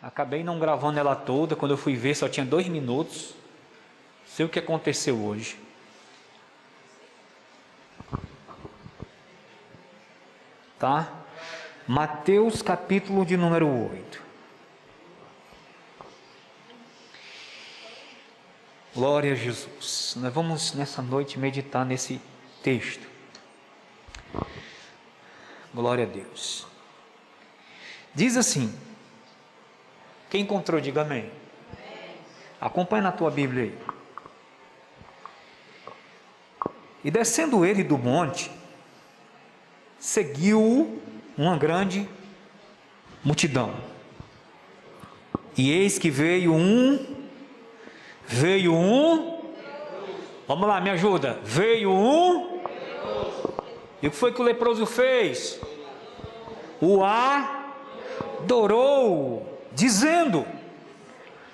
Acabei não gravando ela toda. Quando eu fui ver, só tinha 2 minutos. Sei o que aconteceu hoje. Tá? Mateus capítulo de número 8. Glória a Jesus. Nós vamos nessa noite meditar nesse texto. Glória a Deus. Diz assim. Quem encontrou, diga amém. Acompanha na tua Bíblia aí. E descendo ele do monte, seguiu uma grande multidão. E eis que veio um, vamos lá, me ajuda, e o que foi que o leproso fez? O adorou, dizendo: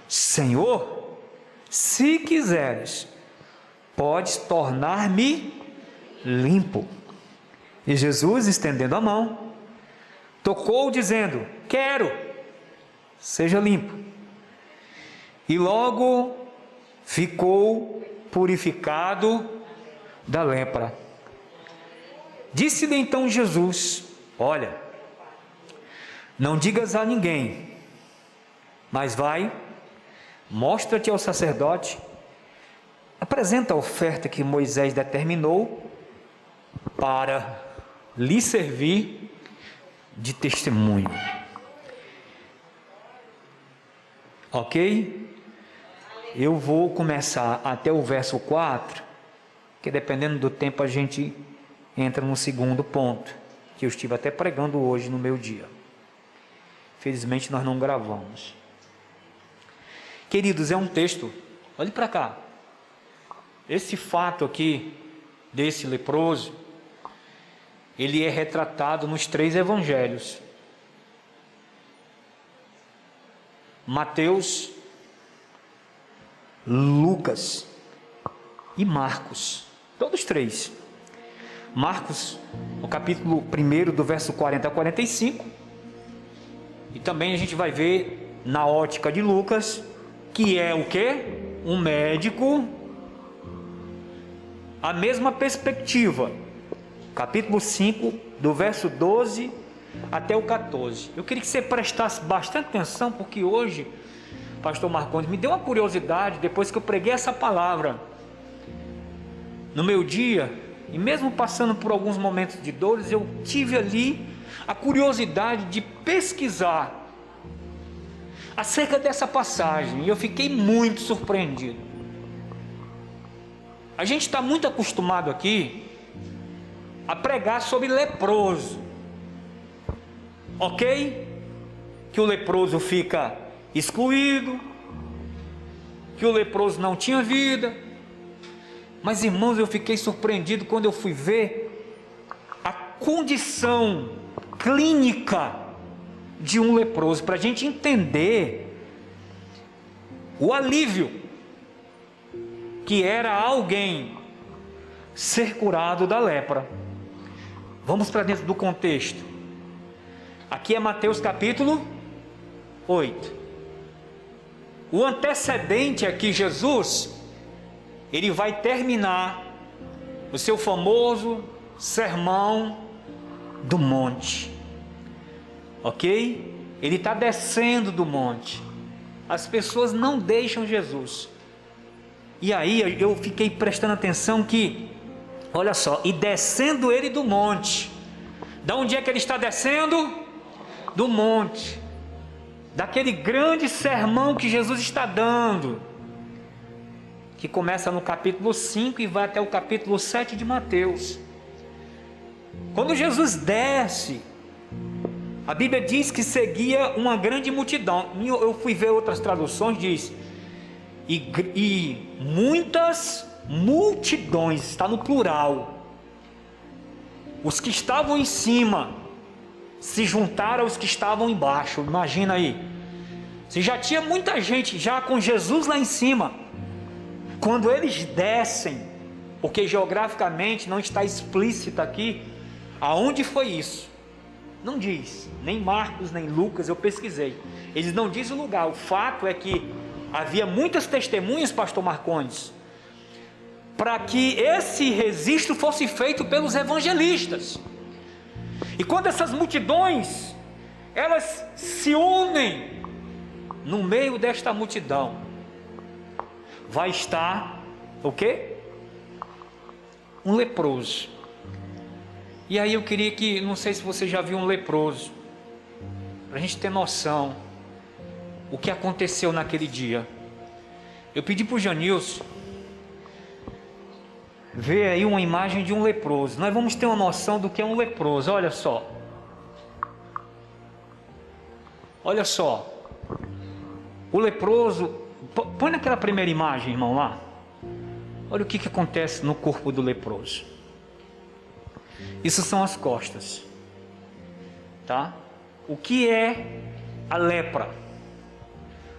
Senhor, se quiseres, podes tornar-me limpo. E Jesus, estendendo a mão, tocou, dizendo: quero, seja limpo. E logo ficou purificado da lepra. Disse-lhe então Jesus: olha, não digas a ninguém, mas vai, mostra-te ao sacerdote, apresenta a oferta que Moisés determinou para lhe servir de testemunho. Ok? Eu vou começar até o verso 4, que dependendo do tempo a gente entra no segundo ponto, que eu estive até pregando hoje no meu dia. Felizmente nós não gravamos. Queridos, é um texto, olhe para cá. Esse fato aqui, desse leproso, ele é retratado nos 3 evangelhos. Mateus, Lucas e Marcos. Todos 3. Marcos, no capítulo 1, do verso 40 a 45. E também a gente vai ver na ótica de Lucas, que é o quê? Um médico. A mesma perspectiva. Capítulo 5, do verso 12 até o 14. Eu queria que você prestasse bastante atenção, porque hoje, pastor Marcondes, me deu uma curiosidade, depois que eu preguei essa palavra no meu dia, e mesmo passando por alguns momentos de dores, eu tive ali a curiosidade de pesquisar acerca dessa passagem, e eu fiquei muito surpreendido. A gente está muito acostumado aqui a pregar sobre leproso, ok? Que o leproso fica excluído, que o leproso não tinha vida. Mas, irmãos, eu fiquei surpreendido quando eu fui ver a condição clínica de um leproso, para a gente entender o alívio que era alguém ser curado da lepra. Vamos para dentro do contexto. Aqui é Mateus capítulo 8. O antecedente aqui, Jesus, ele vai terminar o seu famoso sermão do monte. Ok? Ele está descendo do monte. As pessoas não deixam Jesus. E aí eu fiquei prestando atenção que, olha só, e descendo ele do monte. Da onde é que ele está descendo? Do monte. Daquele grande sermão que Jesus está dando, que começa no capítulo 5 e vai até o capítulo 7 de Mateus. Quando Jesus desce, a Bíblia diz que seguia uma grande multidão. Eu fui ver outras traduções, diz, e muitas multidões, está no plural. Os que estavam em cima se juntaram aos que estavam embaixo. Imagina aí, se já tinha muita gente já com Jesus lá em cima, quando eles descem, porque geograficamente não está explícito aqui aonde foi isso, Não diz, nem Marcos, nem Lucas, eu pesquisei. Eles não dizem o lugar. O fato é que havia muitas testemunhas, pastor Marcondes, para que esse registro fosse feito pelos evangelistas. E quando essas multidões, elas se unem, no meio desta multidão, vai estar o quê? Um leproso. E aí eu queria que, não sei se você já viu um leproso, para a gente ter noção o que aconteceu naquele dia. Eu pedi para o Janilson ver aí uma imagem de um leproso. Nós vamos ter uma noção do que é um leproso. Olha só. Olha só. O leproso, põe naquela primeira imagem, irmão, lá. Olha o que acontece no corpo do leproso. Isso são as costas, tá? O que é a lepra?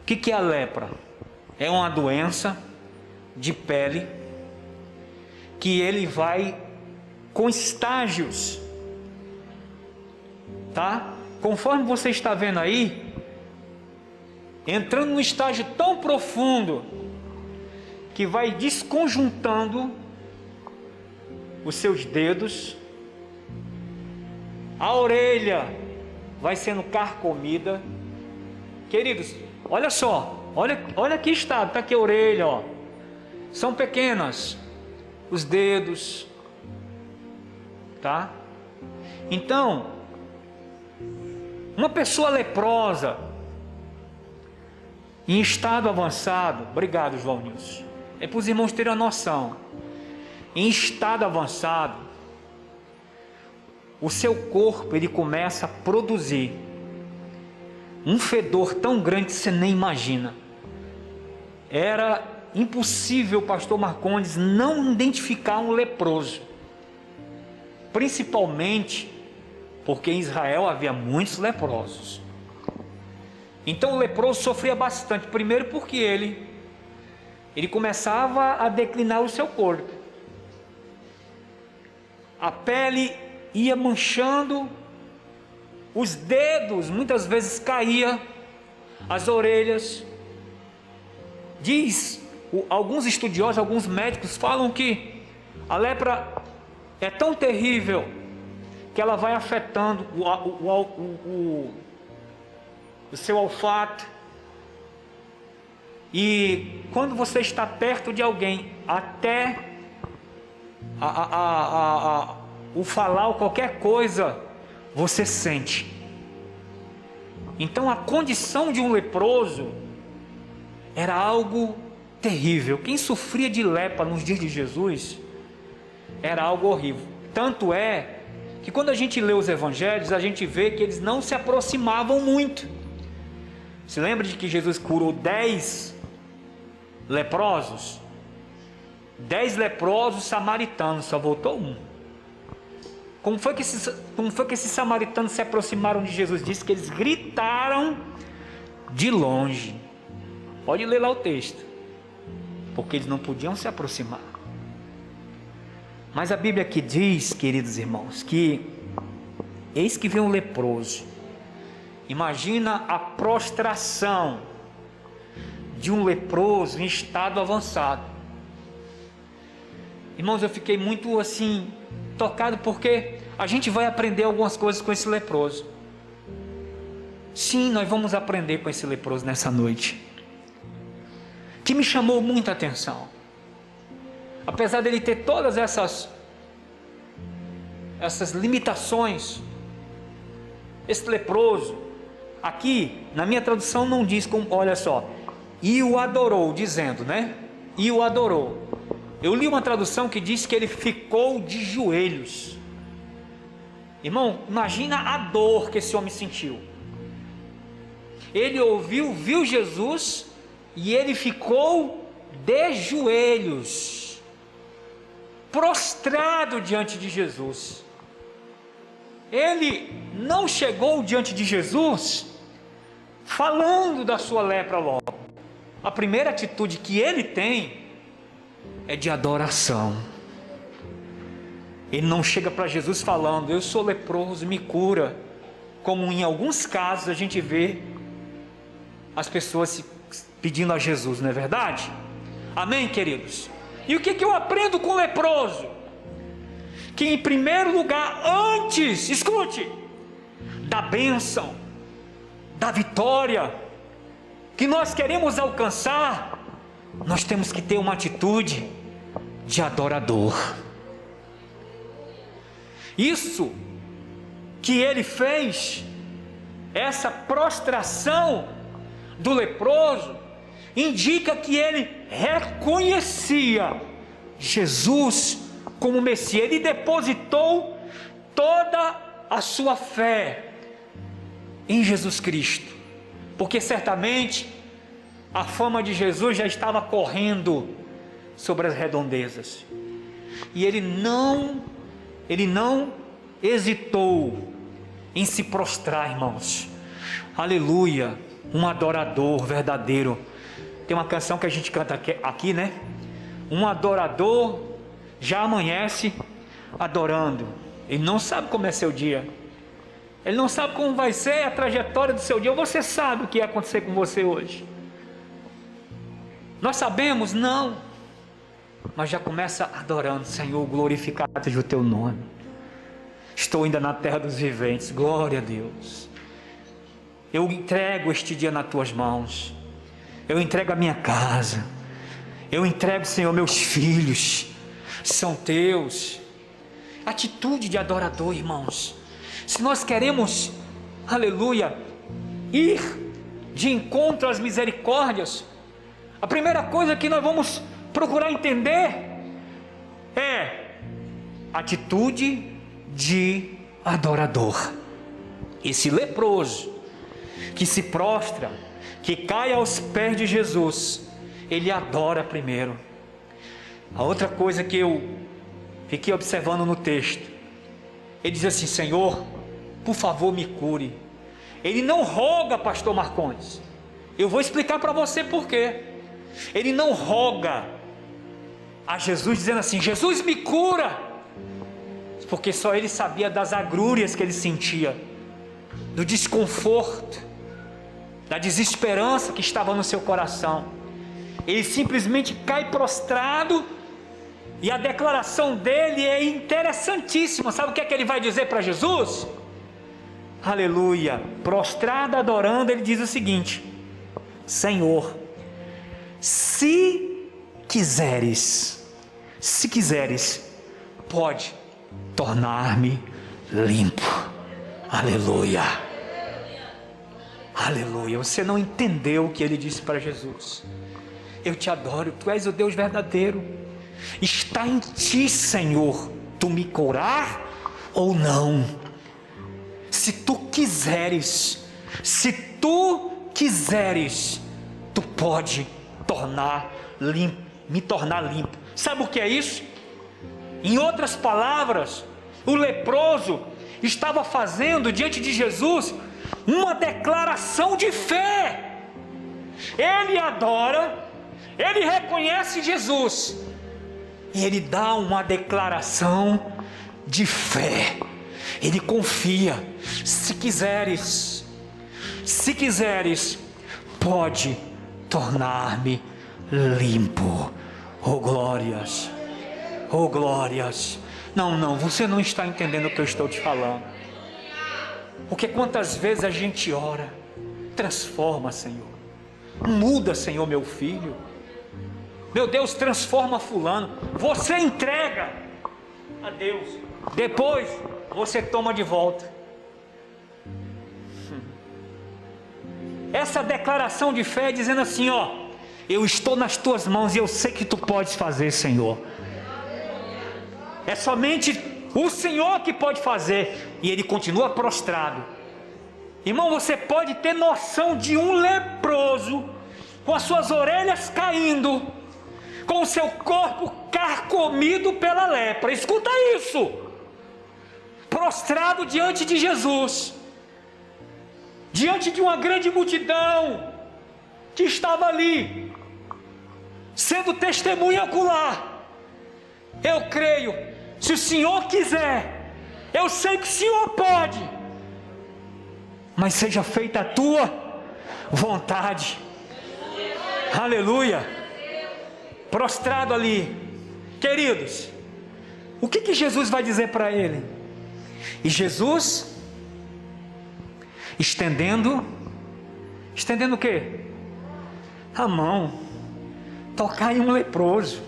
O que é a lepra? É uma doença de pele que ele vai com estágios, tá? Conforme você está vendo aí, entrando num estágio tão profundo que vai desconjuntando os seus dedos, a orelha vai sendo carcomida. Queridos, olha só, olha que estado, está aqui a orelha, ó. São pequenas, os dedos, tá? Então, uma pessoa leprosa, em estado avançado, obrigado João Nilson, é para os irmãos terem a noção, em estado avançado, o seu corpo ele começa a produzir um fedor tão grande que você nem imagina. Era impossível, pastor Marcondes, não identificar um leproso, principalmente porque em Israel havia muitos leprosos. Então o leproso sofria bastante, primeiro porque ele começava a declinar o seu corpo, a pele ia manchando, os dedos muitas vezes caía, as orelhas. Alguns estudiosos, alguns médicos falam que a lepra é tão terrível que ela vai afetando o seu olfato, e quando você está perto de alguém, até o falar ou qualquer coisa, você sente. Então a condição de um leproso era algo terrível. Quem sofria de lepra nos dias de Jesus era algo horrível. Tanto é que quando a gente lê os evangelhos, a gente vê que eles não se aproximavam muito. Se lembra de que Jesus curou 10 leprosos? 10 leprosos samaritanos, só voltou um. Como foi que esses samaritanos se aproximaram de Jesus? Diz que eles gritaram de longe. Pode ler lá o texto, porque eles não podiam se aproximar. Mas a Bíblia aqui diz, queridos irmãos, que eis que vem um leproso. Imagina a prostração de um leproso em estado avançado. Irmãos, eu fiquei muito assim tocado, porque a gente vai aprender algumas coisas com esse leproso. Sim, nós vamos aprender com esse leproso nessa noite, que me chamou muita atenção. Apesar dele ter todas essas limitações, esse leproso, aqui na minha tradução não diz como, olha só, e o adorou, dizendo, né? E o adorou. Eu li uma tradução que diz que ele ficou de joelhos. Irmão, imagina a dor que esse homem sentiu. Ele viu Jesus e ele ficou de joelhos, prostrado diante de Jesus. Ele não chegou diante de Jesus falando da sua lepra logo. A primeira atitude que ele tem é de adoração. Ele não chega para Jesus falando, eu sou leproso, me cura. como em alguns casos a gente vê as pessoas pedindo a Jesus, não é verdade? Amém, queridos? E o que eu aprendo com o leproso? Que em primeiro lugar, antes, escute, da bênção, da vitória que nós queremos alcançar, nós temos que ter uma atitude de adorador. Isso que ele fez, essa prostração do leproso, indica que ele reconhecia Jesus como Messias. Ele depositou toda a sua fé em Jesus Cristo, porque certamente a fama de Jesus já estava correndo sobre as redondezas, e ele não hesitou em se prostrar, irmãos. Aleluia, um adorador verdadeiro. Tem uma canção que a gente canta aqui, né? Um adorador já amanhece adorando. Ele não sabe como é seu dia, ele não sabe como vai ser a trajetória do seu dia. Você sabe o que ia acontecer com você hoje? Nós sabemos? Não. Mas já começa adorando. Senhor, glorificado seja o teu nome. Estou ainda na terra dos viventes. Glória a Deus. Eu entrego este dia nas tuas mãos. Eu entrego a minha casa. Eu entrego, Senhor, meus filhos. São teus. Atitude de adorador, irmãos. Se nós queremos, aleluia, ir de encontro às misericórdias, a primeira coisa que nós vamos procurar entender é atitude de adorador. Esse leproso que se prostra, que cai aos pés de Jesus, ele adora primeiro. A outra coisa que eu fiquei observando no texto, ele diz assim: Senhor, por favor me cure. Ele não roga, pastor Marcondes. Eu vou explicar para você por quê. Ele não roga a Jesus dizendo assim: Jesus me cura, porque só ele sabia das agrúrias que ele sentia, do desconforto, da desesperança que estava no seu coração. Ele simplesmente cai prostrado, e a declaração dele é interessantíssima. Sabe o que é que ele vai dizer para Jesus? Aleluia, prostrado adorando, ele diz o seguinte: Senhor, se quiseres, pode tornar-me limpo. Aleluia, aleluia. Você não entendeu o que ele disse para Jesus. Eu te adoro, tu és o Deus verdadeiro. Está em ti, Senhor, tu me curar ou não. Se tu quiseres, tu pode me tornar limpo. Sabe o que é isso? Em outras palavras, o leproso estava fazendo diante de Jesus uma declaração de fé. Ele adora, ele reconhece Jesus, e ele dá uma declaração de fé. Ele confia: se quiseres, pode tornar-me limpo. Oh glórias, oh glórias. Não, você não está entendendo o que eu estou te falando. Porque quantas vezes a gente ora: transforma, Senhor, muda, Senhor, meu filho, meu Deus, transforma fulano. Você entrega a Deus, depois você toma de volta. Essa declaração de fé dizendo assim: ó, eu estou nas tuas mãos e eu sei que tu podes fazer, Senhor. É somente o Senhor que pode fazer. E ele continua prostrado. Irmão, você pode ter noção de um leproso com as suas orelhas caindo, com o seu corpo carcomido pela lepra. Escuta isso. Prostrado diante de Jesus, diante de uma grande multidão que estava ali, sendo testemunha ocular. Eu creio, se o Senhor quiser, eu sei que o Senhor pode. mas seja feita a tua vontade. Aleluia. Prostrado ali, queridos, o que Jesus vai dizer para ele? E Jesus, estendendo o quê? A mão, tocar em um leproso.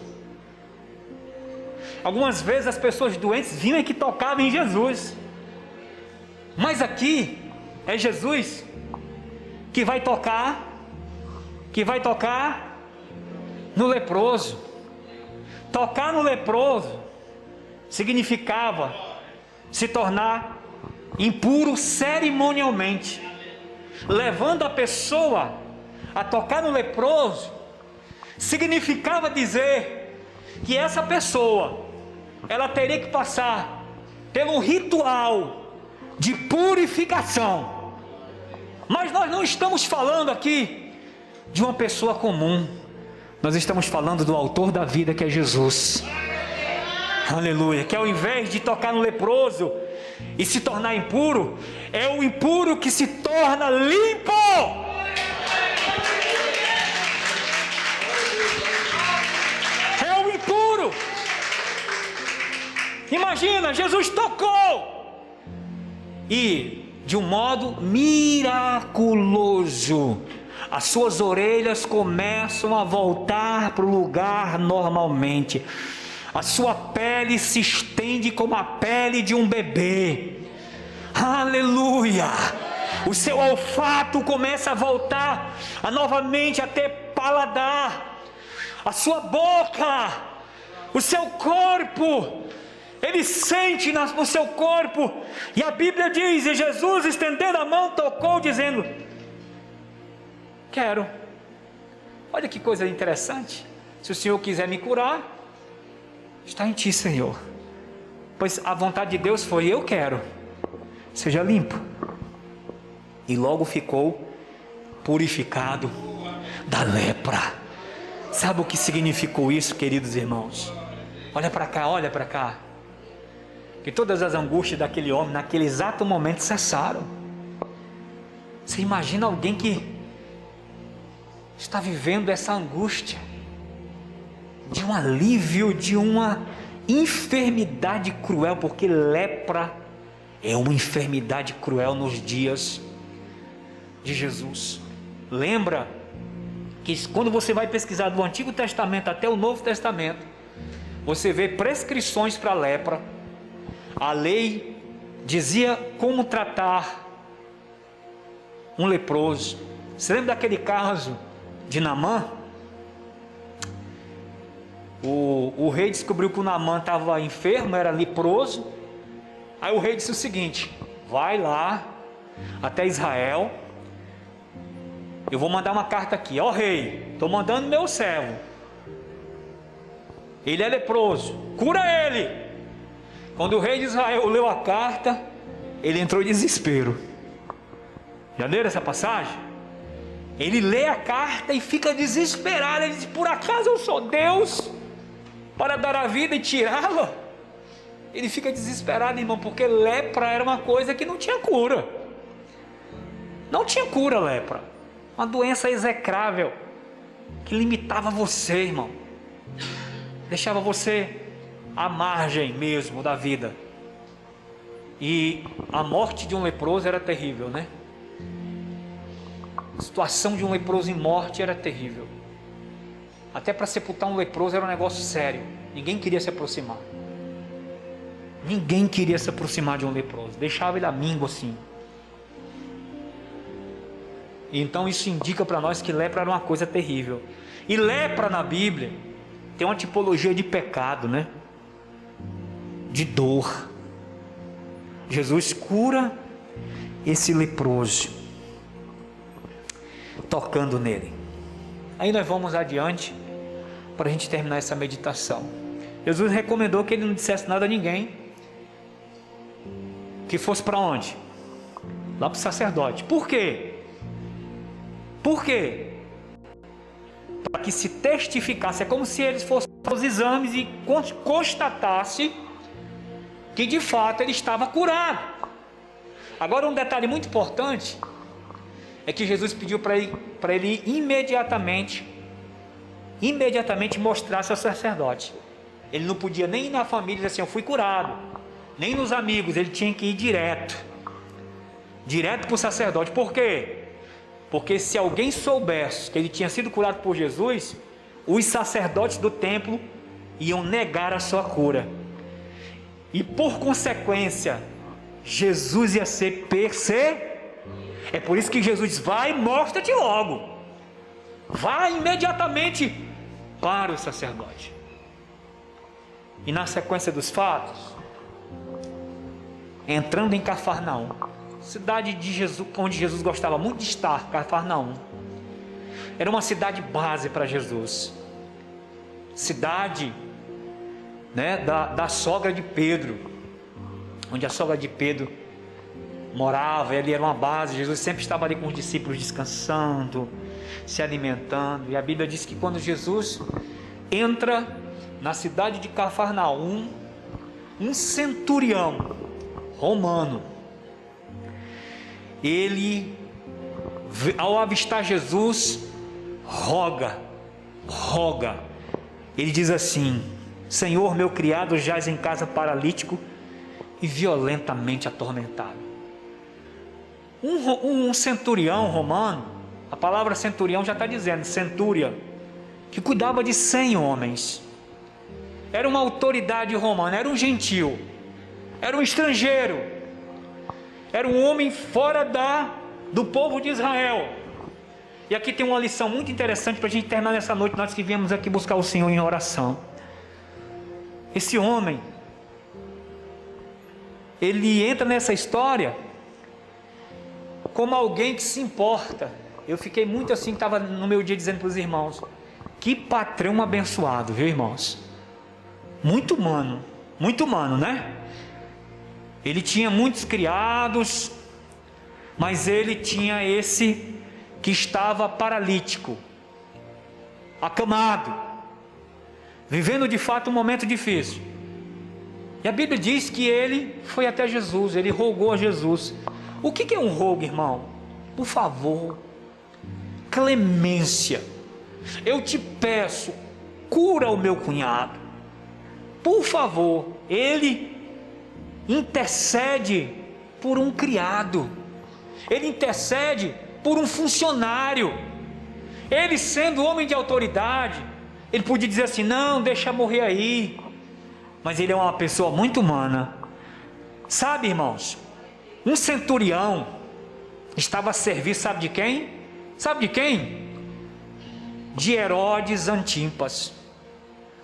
Algumas vezes as pessoas doentes vinham e que tocavam em Jesus, mas aqui é Jesus que vai tocar no leproso. Tocar no leproso significava se tornar impuro cerimonialmente. Levando a pessoa a tocar no leproso significava dizer que essa pessoa, ela teria que passar pelo ritual de purificação. Mas nós não estamos falando aqui de uma pessoa comum, nós estamos falando do autor da vida, que é Jesus. Aleluia. Que ao invés de tocar no leproso e se tornar impuro, é o impuro que se torna limpo. É o impuro. Imagina, Jesus tocou e de um modo miraculoso as suas orelhas começam a voltar para o lugar normalmente. A sua pele se estende como a pele de um bebê. Aleluia! O seu olfato começa a voltar novamente a ter paladar. A sua boca, o seu corpo, ele sente no seu corpo. E a Bíblia diz, e Jesus estendendo a mão tocou dizendo: quero. Olha que coisa interessante. Se o Senhor quiser me curar, está em ti, Senhor. Pois a vontade de Deus foi: eu quero, seja limpo. E logo ficou purificado da lepra. Sabe o que significou isso, queridos irmãos? Olha para cá, olha para cá. Que todas as angústias daquele homem naquele exato momento cessaram. Você imagina alguém que está vivendo essa angústia de um alívio, de uma enfermidade cruel, porque lepra é uma enfermidade cruel nos dias de Jesus. Lembra que quando você vai pesquisar do Antigo Testamento até o Novo Testamento, você vê prescrições para a lepra. A lei dizia como tratar um leproso. Você lembra daquele caso de Naamã? O rei descobriu que o Naamã estava enfermo, era leproso. Aí o rei disse o seguinte: vai lá até Israel, eu vou mandar uma carta aqui. Ó rei, estou mandando meu servo, ele é leproso, cura ele. Quando o rei de Israel leu a carta, ele entrou em desespero. Já leram essa passagem? Ele lê a carta e fica desesperado. Ele diz: por acaso eu sou Deus para dar a vida e tirá-la? Ele fica desesperado, irmão, porque lepra era uma coisa que não tinha cura. Não tinha cura, lepra. Uma doença execrável que limitava você, irmão. Deixava você à margem mesmo da vida. E a morte de um leproso era terrível, né? A situação de um leproso em morte era terrível. Até para sepultar um leproso era um negócio sério. Ninguém queria se aproximar. Ninguém queria se aproximar de um leproso. Deixava ele à míngua assim. Então isso indica para nós que lepra era uma coisa terrível. E lepra na Bíblia tem uma tipologia de pecado, né? De dor. Jesus cura esse leproso, tocando nele. Aí nós vamos adiante para a gente terminar essa meditação. Jesus recomendou que ele não dissesse nada a ninguém, que fosse para onde? Lá para o sacerdote. Por quê? Por quê? Para que se testificasse. É como se eles fossem aos exames e constatasse que de fato ele estava curado. Agora, um detalhe muito importante é que Jesus pediu para ele imediatamente mostrar-se ao sacerdote. Ele não podia nem ir na família e dizer assim, eu fui curado, nem nos amigos, ele tinha que ir direto para o sacerdote. Por quê? Porque se alguém soubesse que ele tinha sido curado por Jesus, os sacerdotes do templo iam negar a sua cura, e por consequência Jesus ia ser perseguido. É por isso que Jesus diz, vai, mostra-te logo, vai imediatamente para o sacerdote. E na sequência dos fatos, entrando em Cafarnaum, cidade de Jesus, onde Jesus gostava muito de estar, Cafarnaum era uma cidade base para Jesus, cidade, né, da sogra de Pedro, onde a sogra de Pedro morava. Ele era uma base. Jesus sempre estava ali com os discípulos descansando, se alimentando. E a Bíblia diz que quando Jesus entra na cidade de Cafarnaum, um centurião romano, ele, ao avistar Jesus, roga. Ele diz assim, Senhor, meu criado jaz em casa paralítico e violentamente atormentado. Um centurião romano, a palavra centurião já está dizendo, centúria, que cuidava de 100 homens, era uma autoridade romana, era um gentil, era um estrangeiro, era um homem fora do povo de Israel. E aqui tem uma lição muito interessante para a gente terminar nessa noite, nós que viemos aqui buscar o Senhor em oração. Esse homem, ele entra nessa história como alguém que se importa. Eu fiquei muito assim, estava no meu dia dizendo para os irmãos, que patrão abençoado, viu, irmãos? Muito humano, né? Ele tinha muitos criados, mas ele tinha esse que estava paralítico, acamado, vivendo de fato um momento difícil. E a Bíblia diz que ele foi até Jesus, ele rogou a Jesus. O que é um rogo, irmão? Por favor, clemência, eu te peço, cura o meu cunhado, por favor. Ele intercede por um criado, ele intercede por um funcionário. Ele, sendo homem de autoridade, ele podia dizer assim, não, deixa morrer aí, mas ele é uma pessoa muito humana. Sabe, irmãos, um centurião estava a servir, sabe de quem? Sabe de quem? De Herodes Antipas,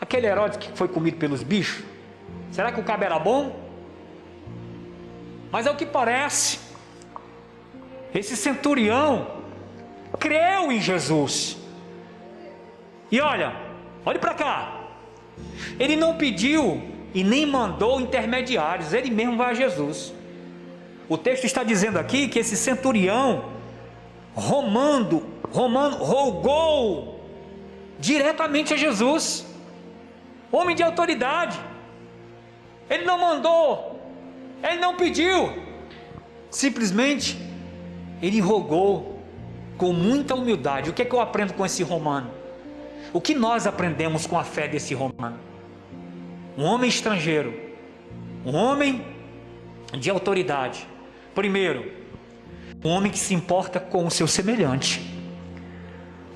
aquele Herodes que foi comido pelos bichos. Será que o cabo era bom? Mas é o que parece, esse centurião creu em Jesus. E olhe para cá, ele não pediu e nem mandou intermediários, ele mesmo vai a Jesus. O texto está dizendo aqui que esse centurião romano rogou diretamente a Jesus, homem de autoridade. Ele não mandou, ele não pediu, simplesmente ele rogou com muita humildade. O que é que eu aprendo com esse romano? O que nós aprendemos com a fé desse romano? Um homem estrangeiro, um homem de autoridade. Primeiro, um homem que se importa com o seu semelhante.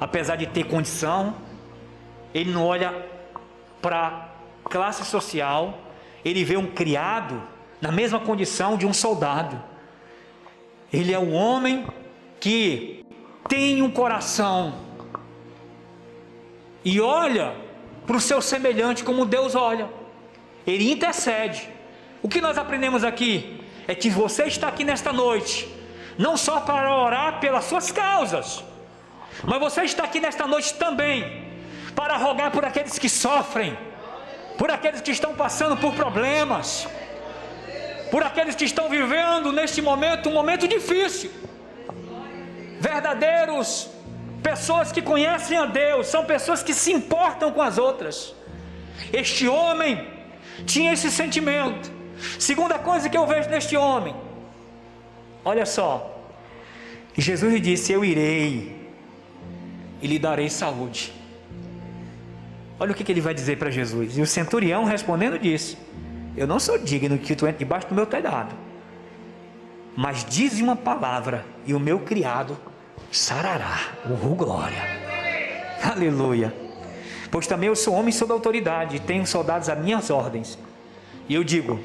Apesar de ter condição, ele não olha para classe social, ele vê um criado na mesma condição de um soldado. Ele é um homem que tem um coração e olha para o seu semelhante como Deus olha. Ele intercede. O que nós aprendemos aqui é que você está aqui nesta noite não só para orar pelas suas causas, mas você está aqui nesta noite também para rogar por aqueles que sofrem, por aqueles que estão passando por problemas, por aqueles que estão vivendo neste momento um momento difícil. Verdadeiros pessoas que conhecem a Deus são pessoas que se importam com as outras. Este homem tinha esse sentimento. Segunda coisa que eu vejo neste homem, Olha só, Jesus lhe disse: eu irei e lhe darei saúde. Olha o que ele vai dizer para Jesus. E o centurião respondendo disse: eu não sou digno que tu entre debaixo do meu telhado, mas dize uma palavra e o meu criado sarará. Glória, aleluia. Pois também eu sou homem sob autoridade, e tenho soldados a minhas ordens. E eu digo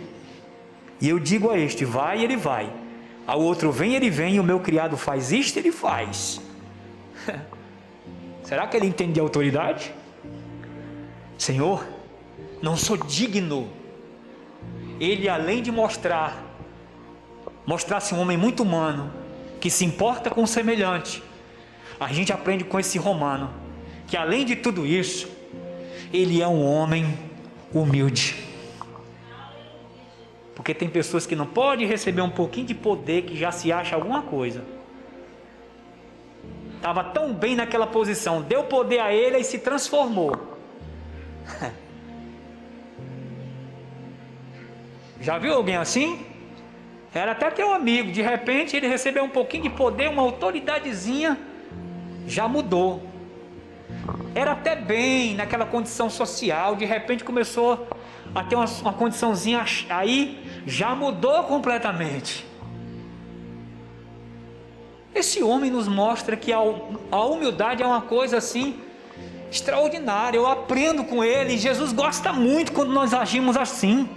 a este: vai, ele vai. Ao outro: vem, ele vem. E o meu criado faz isto, ele faz. Será que ele entende de autoridade? Senhor, não sou digno. Ele, além de mostrar-se um homem muito humano, que se importa com o semelhante, a gente aprende com esse romano, que além de tudo isso, ele é um homem humilde. Porque tem pessoas que não podem receber um pouquinho de poder, que já se acha alguma coisa. Estava tão bem naquela posição, deu poder a ele e se transformou. Já viu alguém assim? Era até teu amigo, de repente ele recebeu um pouquinho de poder, uma autoridadezinha, já mudou. Era até bem naquela condição social, de repente começou a ter uma condiçãozinha, aí já mudou completamente. Esse homem nos mostra que a humildade é uma coisa assim extraordinária. Eu aprendo com ele. Jesus gosta muito quando nós agimos assim.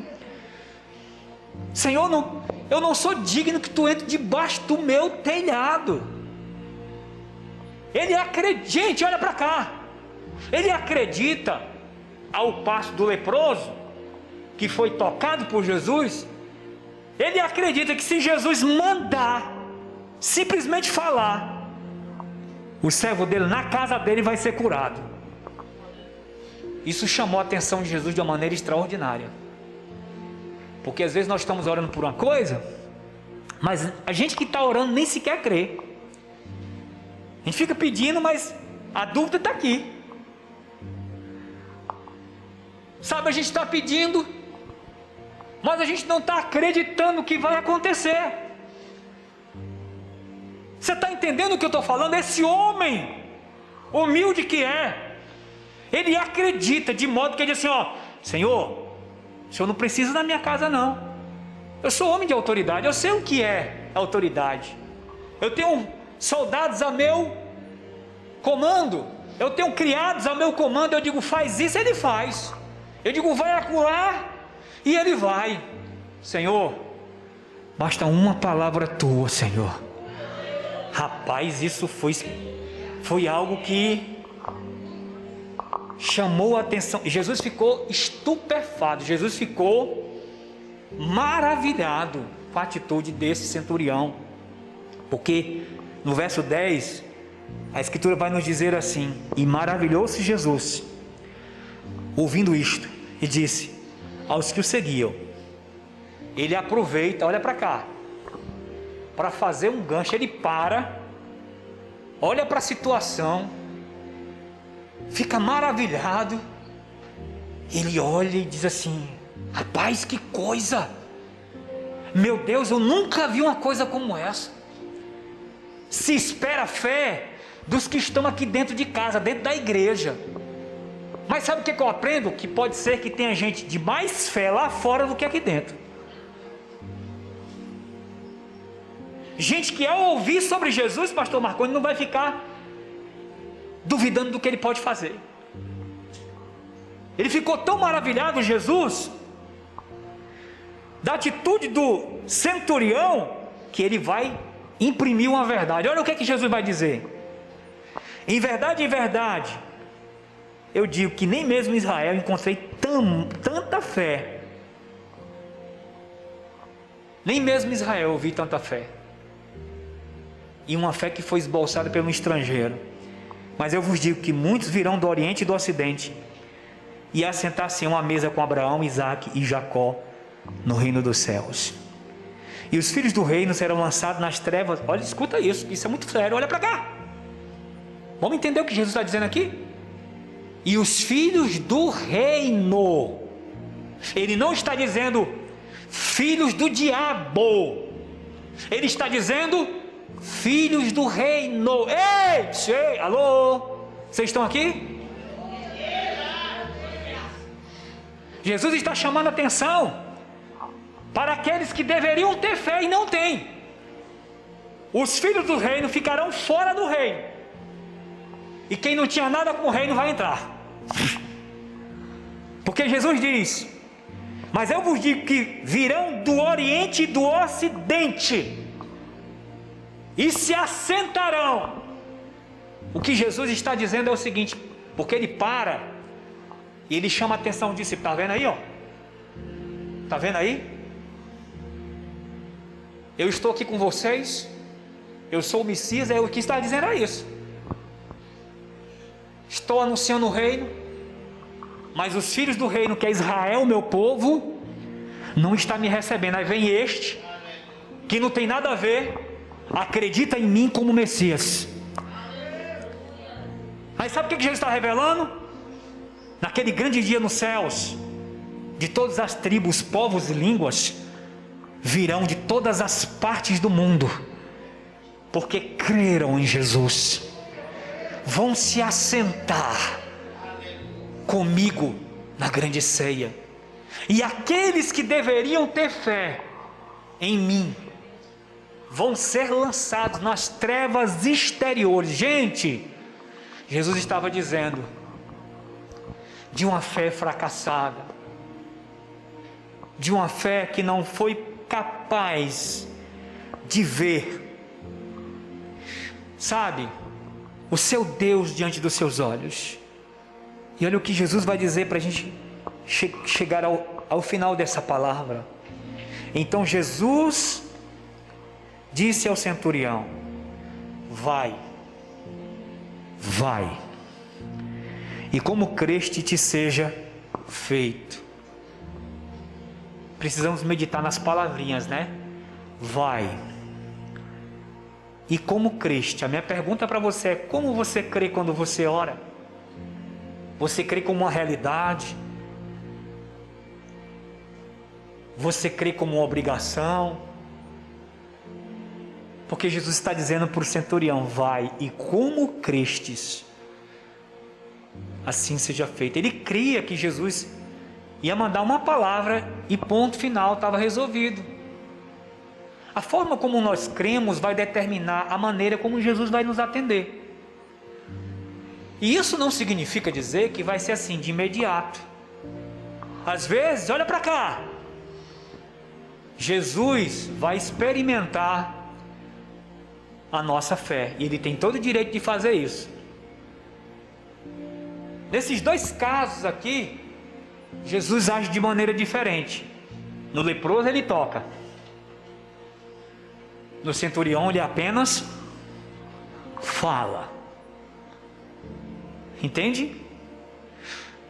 Senhor, eu não sou digno que tu entre debaixo do meu telhado. Ele acredita, gente, olha para cá. Ele acredita, ao passo do leproso, que foi tocado por Jesus. Ele acredita que se Jesus mandar, simplesmente falar, o servo dele na casa dele vai ser curado. Isso chamou a atenção de Jesus de uma maneira extraordinária. Porque às vezes nós estamos orando por uma coisa, mas a gente que está orando nem sequer crê. A gente fica pedindo, mas a dúvida está aqui. Sabe, a gente está pedindo, mas a gente não está acreditando que vai acontecer. Você está entendendo o que eu estou falando? Esse homem, humilde que é, ele acredita, de modo que ele diz assim: ó, Senhor, o Senhor não precisa da minha casa não. Eu sou homem de autoridade, eu sei o que é autoridade. Eu tenho soldados a meu comando, eu tenho criados a meu comando. Eu digo, faz isso, ele faz. Eu digo, vai acurar, e ele vai. Senhor, basta uma palavra tua, Senhor. Rapaz, isso foi algo que chamou a atenção. Jesus ficou estupefado, Jesus ficou maravilhado com a atitude desse centurião. Porque no verso 10, a Escritura vai nos dizer assim: e maravilhou-se Jesus, ouvindo isto, e disse aos que o seguiam. Ele aproveita, olha para cá, para fazer um gancho. Ele para, olha para a situação, fica maravilhado. Ele olha e diz assim: rapaz, que coisa! Meu Deus, eu nunca vi uma coisa como essa. Se espera a fé dos que estão aqui dentro de casa, dentro da igreja. Mas sabe o que eu aprendo? Que pode ser que tenha gente de mais fé lá fora do que aqui dentro. Gente que ao ouvir sobre Jesus, pastor Marconi, não vai ficar duvidando do que ele pode fazer. Ele ficou tão maravilhado, Jesus, da atitude do centurião, que ele vai imprimir uma verdade. Olha o que Jesus vai dizer: em verdade, eu digo que nem mesmo em Israel encontrei tanta fé. Nem mesmo em Israel eu vi tanta fé. E uma fé que foi esboçada pelo estrangeiro. Mas eu vos digo que muitos virão do Oriente e do Ocidente, e assentar-se a mesa com Abraão, Isaque e Jacó no reino dos céus. E os filhos do reino serão lançados nas trevas. Olha, escuta isso é muito sério, olha para cá. Vamos entender o que Jesus está dizendo aqui? E os filhos do reino, ele não está dizendo filhos do diabo. Ele está dizendo: filhos do reino. Ei, alô, vocês estão aqui? Jesus está chamando a atenção para aqueles que deveriam ter fé e não têm. Os filhos do reino ficarão fora do reino, e quem não tinha nada com o reino vai entrar. Porque Jesus diz: mas eu vos digo que virão do Oriente e do Ocidente e se assentarão. O que Jesus está dizendo é o seguinte, porque ele para e ele chama a atenção do discípulo. Está vendo aí, ó? Está vendo aí? Eu estou aqui com vocês, eu sou o Messias. O que está dizendo é isso. Estou anunciando o reino, mas os filhos do reino, que é Israel, meu povo, não está me recebendo. Aí vem este, que não tem nada a ver, acredita em mim como Messias. Aí sabe o que Jesus está revelando? Naquele grande dia nos céus, de todas as tribos, povos e línguas virão de todas as partes do mundo, porque creram em Jesus, vão se assentar comigo na grande ceia. E aqueles que deveriam ter fé em mim vão ser lançados nas trevas exteriores. Gente, Jesus estava dizendo de uma fé fracassada, de uma fé que não foi capaz de ver, sabe, o seu Deus diante dos seus olhos. E olha o que Jesus vai dizer para a gente chegar ao final dessa palavra. Então Jesus disse ao centurião: vai, e como creste te seja feito. Precisamos meditar nas palavrinhas, né? Vai, e como creste. A minha pergunta para você é: como você crê quando você ora? Você crê como uma realidade? Você crê como uma obrigação? Porque Jesus está dizendo para o centurião: vai, e como crestes, assim seja feito. Ele cria que Jesus ia mandar uma palavra e ponto final, estava resolvido. A forma como nós cremos vai determinar a maneira como Jesus vai nos atender. E isso não significa dizer que vai ser assim de imediato. Às vezes, olha para cá, Jesus vai experimentar a nossa fé, e Ele tem todo o direito de fazer isso. Nesses dois casos aqui, Jesus age de maneira diferente. No leproso Ele toca, no centurião Ele apenas fala. Entende?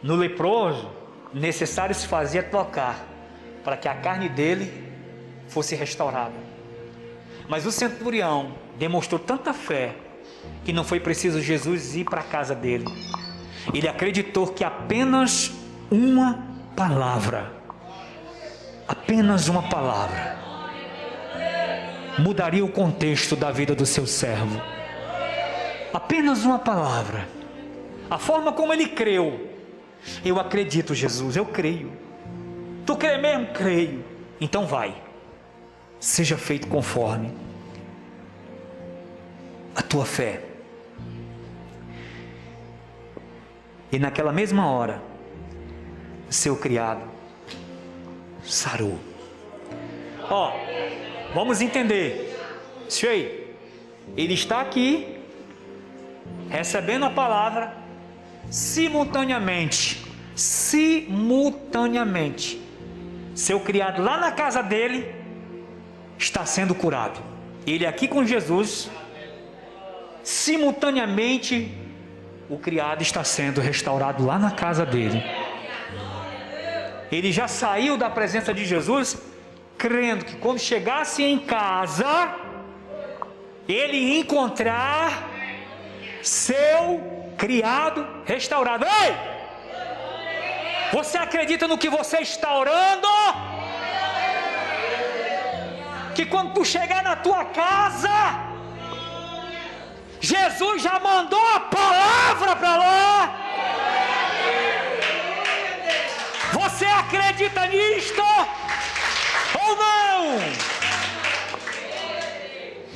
No leproso, necessário se fazia tocar, para que a carne dele fosse restaurada. Mas o centurião demonstrou tanta fé, que não foi preciso Jesus ir para a casa dele. Ele acreditou que apenas uma palavra, mudaria o contexto da vida do seu servo. Apenas uma palavra. A forma como ele creu: eu acredito, Jesus, eu creio. Tu crê mesmo? Creio. Então vai, seja feito conforme a tua fé. E naquela mesma hora, seu criado sarou. Vamos entender. Ele está aqui, recebendo a palavra, simultaneamente, seu criado lá na casa dele está sendo curado. Ele aqui com Jesus, simultaneamente o criado está sendo restaurado lá na casa dele. Ele já saiu da presença de Jesus, crendo que quando chegasse em casa, ele ia encontrar seu criado restaurado. Ei! Você acredita no que você está orando? que quando tu chegar na tua casa, Jesus já mandou a palavra para lá. Você acredita nisto ou não?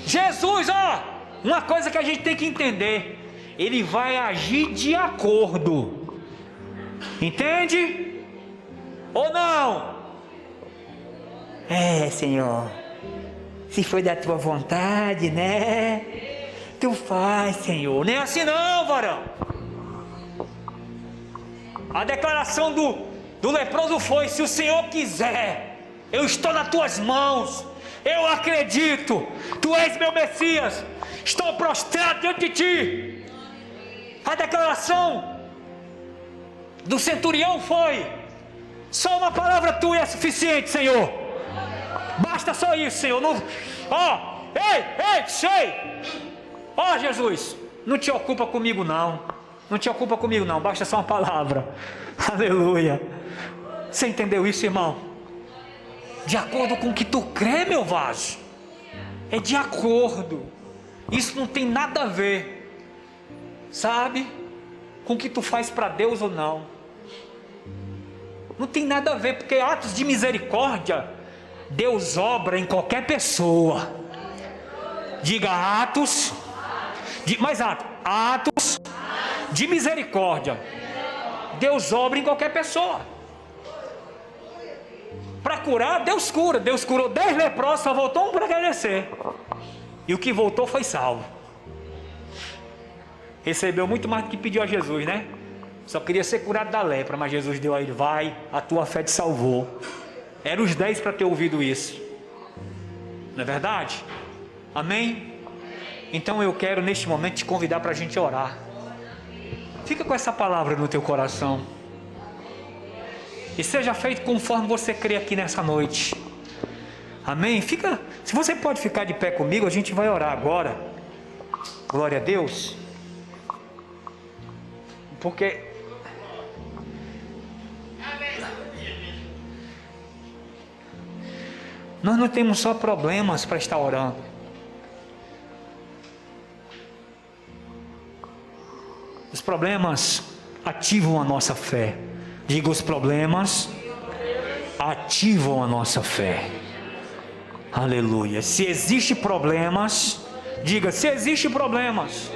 Jesus, uma coisa que a gente tem que entender, Ele vai agir de acordo, entende? Ou não? Senhor, se foi da tua vontade, né? Tu faz, Senhor. Nem assim não, varão. A declaração do leproso foi: se o Senhor quiser, eu estou nas tuas mãos, eu acredito, tu és meu Messias, estou prostrado diante de ti. A declaração do centurião foi: só uma palavra tua é suficiente, Senhor, basta só isso, Senhor. Jesus, não te ocupa comigo não, basta só uma palavra. Aleluia. Você entendeu isso, irmão? De acordo com o que tu crê, meu vaso, é de acordo. Isso não tem nada a ver, sabe, com o que tu faz para Deus ou não. Não tem nada a ver, porque atos de misericórdia Deus obra em qualquer pessoa. Diga atos de misericórdia Deus obra em qualquer pessoa. Para curar, Deus cura. Deus curou 10 leprosos, só voltou um para agradecer, e o que voltou foi salvo. Recebeu muito mais do que pediu a Jesus, né? Só queria ser curado da lepra, mas Jesus deu a ele: vai, a tua fé te salvou. Eram os 10 para ter ouvido isso, não é verdade? Amém? Então eu quero neste momento te convidar para a gente orar. Fica com essa palavra no teu coração, e seja feito conforme você crê aqui nessa noite. Amém? Se você pode ficar de pé comigo, a gente vai orar agora. Glória a Deus. Porque nós não temos só problemas para estar orando. Os problemas ativam a nossa fé. Diga: os problemas ativam a nossa fé. Aleluia. Se existe problemas, diga: se existe problemas,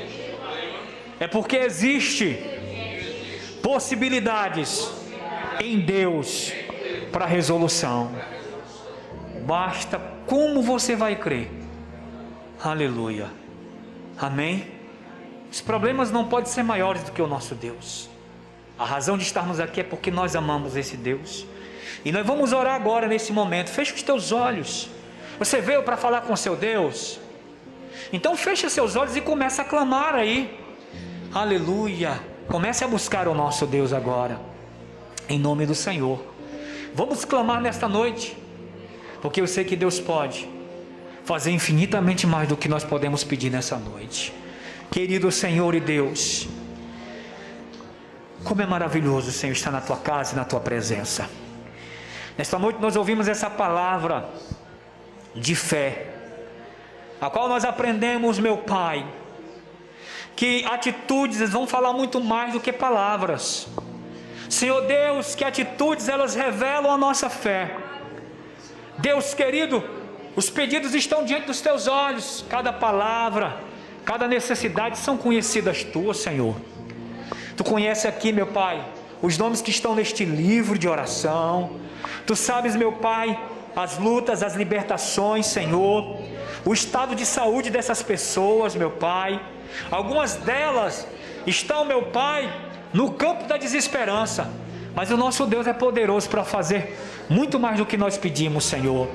é porque existe possibilidades em Deus para resolução. Basta como você vai crer. Aleluia. Amém? Os problemas não podem ser maiores do que o nosso Deus. A razão de estarmos aqui é porque nós amamos esse Deus. E nós vamos orar agora nesse momento. Feche os teus olhos. Você veio para falar com o seu Deus? Então feche os seus olhos e comece a clamar aí. Aleluia. Comece a buscar o nosso Deus agora, em nome do Senhor. Vamos clamar nesta noite, porque eu sei que Deus pode fazer infinitamente mais do que nós podemos pedir nessa noite. Querido Senhor e Deus, como é maravilhoso, Senhor, estar na tua casa e na tua presença. Nesta noite nós ouvimos essa palavra de fé, a qual nós aprendemos, meu Pai, que atitudes vão falar muito mais do que palavras. Senhor Deus, que atitudes elas revelam a nossa fé. Deus querido, os pedidos estão diante dos teus olhos. Cada palavra, cada necessidade são conhecidas tuas, Senhor. Tu conheces aqui, meu Pai, os nomes que estão neste livro de oração. Tu sabes, meu Pai, as lutas, as libertações, Senhor, o estado de saúde dessas pessoas, meu Pai. Algumas delas estão, meu Pai, no campo da desesperança, mas o nosso Deus é poderoso para fazer muito mais do que nós pedimos, Senhor.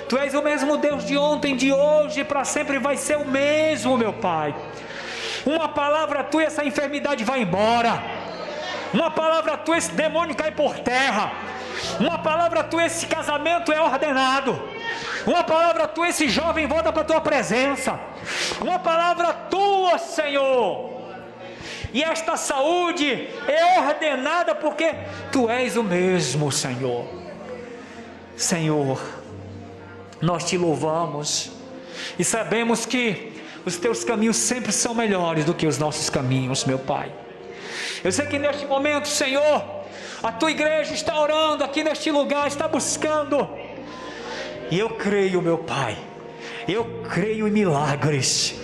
Tu és o mesmo Deus de ontem, de hoje e para sempre vai ser o mesmo, meu Pai. Uma palavra tua e essa enfermidade vai embora. Uma palavra tua, esse demônio cai por terra. Uma palavra tua, esse casamento é ordenado. Uma palavra tua, esse jovem volta para a tua presença. Uma palavra tua, Senhor, e esta saúde é ordenada porque tu és o mesmo, Senhor. Senhor, nós te louvamos e sabemos que os teus caminhos sempre são melhores do que os nossos caminhos, meu Pai. Eu sei que neste momento, Senhor, a tua igreja está orando aqui neste lugar, está buscando, e eu creio, meu Pai, eu creio em milagres,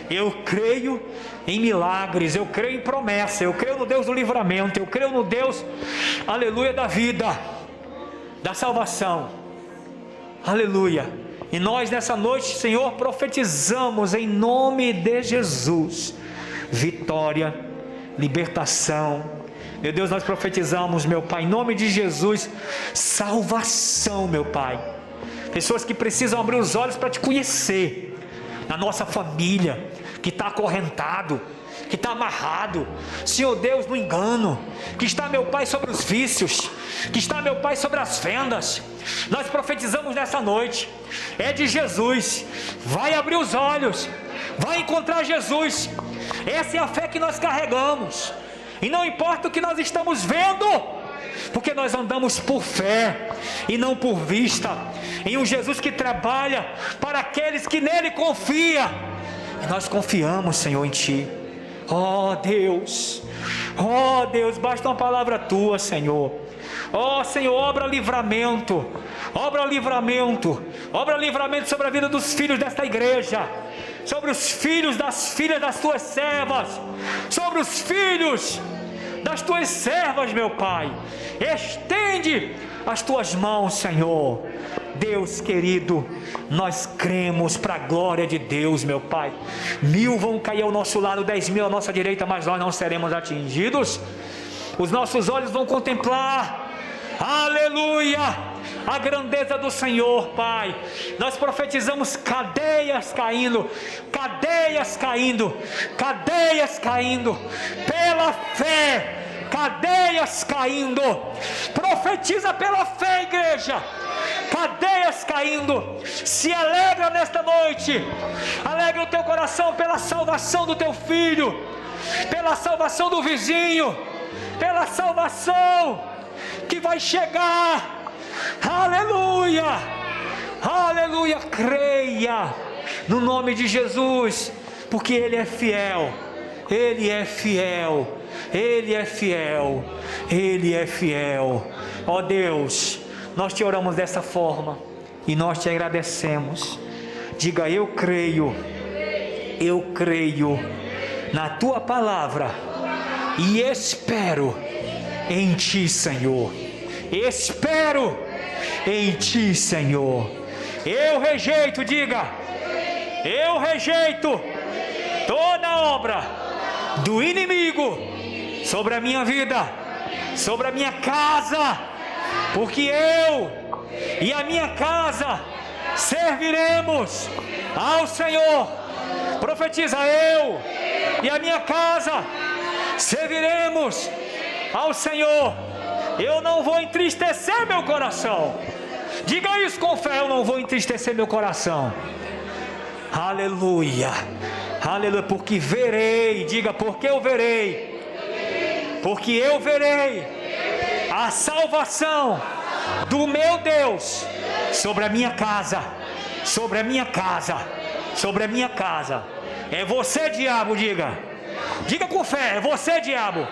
eu creio em milagres, eu creio em promessa, eu creio no Deus do livramento, eu creio no Deus, aleluia, da vida, da salvação, aleluia. E nós nessa noite, Senhor, profetizamos em nome de Jesus, vitória, libertação. Meu Deus, nós profetizamos, meu Pai, em nome de Jesus, salvação, meu Pai. Pessoas que precisam abrir os olhos para te conhecer, na nossa família, que está acorrentado, que está amarrado, Senhor Deus, no engano, que está, meu Pai, sobre os vícios, que está, meu Pai, sobre as fendas. Nós profetizamos nessa noite, é de Jesus, vai abrir os olhos, vai encontrar Jesus. Essa é a fé que nós carregamos, e não importa o que nós estamos vendo, porque nós andamos por fé e não por vista, em um Jesus que trabalha para aqueles que nele confiam, e nós confiamos, Senhor, em Ti. Oh Deus, basta uma palavra Tua, Senhor. Oh Senhor, obra livramento sobre a vida dos filhos desta igreja, sobre os filhos das filhas das Tuas servas, sobre os filhos das Tuas servas, meu Pai. Estende as Tuas mãos, Senhor. Deus querido, nós cremos para a glória de Deus, meu Pai. 1000 vão cair ao nosso lado, 10.000 à nossa direita, mas nós não seremos atingidos. Os nossos olhos vão contemplar, aleluia, a grandeza do Senhor, Pai. Nós profetizamos cadeias caindo, pela fé, cadeias caindo. Profetiza pela fé, igreja, cadeias caindo. Se alegra nesta noite, alegra o teu coração pela salvação do teu filho, pela salvação do vizinho, pela salvação que vai chegar. Aleluia, aleluia. Creia no nome de Jesus, porque Ele é fiel, Ele é fiel, Ele é fiel, Ele é fiel. Ó Deus, nós te oramos dessa forma e nós te agradecemos. Diga: eu creio na Tua palavra e espero em Ti, Senhor. Espero em Ti, Senhor. Eu rejeito, diga, eu rejeito toda obra do inimigo sobre a minha vida, sobre a minha casa, porque eu e a minha casa serviremos ao Senhor. Profetiza: eu e a minha casa serviremos ao Senhor. Eu não vou entristecer meu coração. Diga isso com fé: eu não vou entristecer meu coração. Aleluia, aleluia. Porque verei, diga, porque eu verei, porque eu verei a salvação do meu Deus sobre a minha casa, sobre a minha casa, sobre a minha casa. É você, diabo, diga com fé: é você, diabo,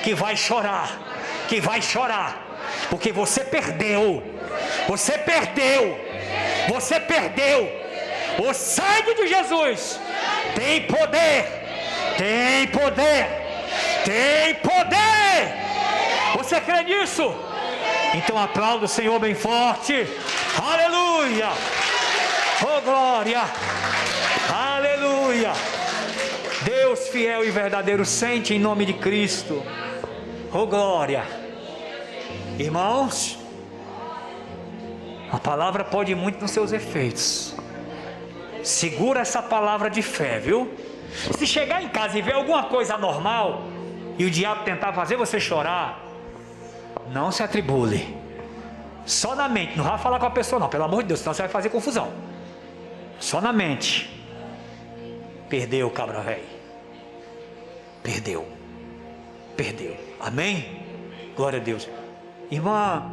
que vai chorar, porque você perdeu. O sangue de Jesus tem poder. Você crê nisso? Então aplauda o Senhor bem forte. Aleluia, oh glória, aleluia. Deus fiel e verdadeiro, sente em nome de Cristo, oh glória. Irmãos, a palavra pode ir muito nos seus efeitos. Segura essa palavra de fé, viu? Se chegar em casa e ver alguma coisa anormal e o diabo tentar fazer você chorar, não se atribule. Só na mente, não vai falar com a pessoa não, pelo amor de Deus, senão você vai fazer confusão. Só na mente. Perdeu, cabra velho. Perdeu. Amém? Glória a Deus. Irmã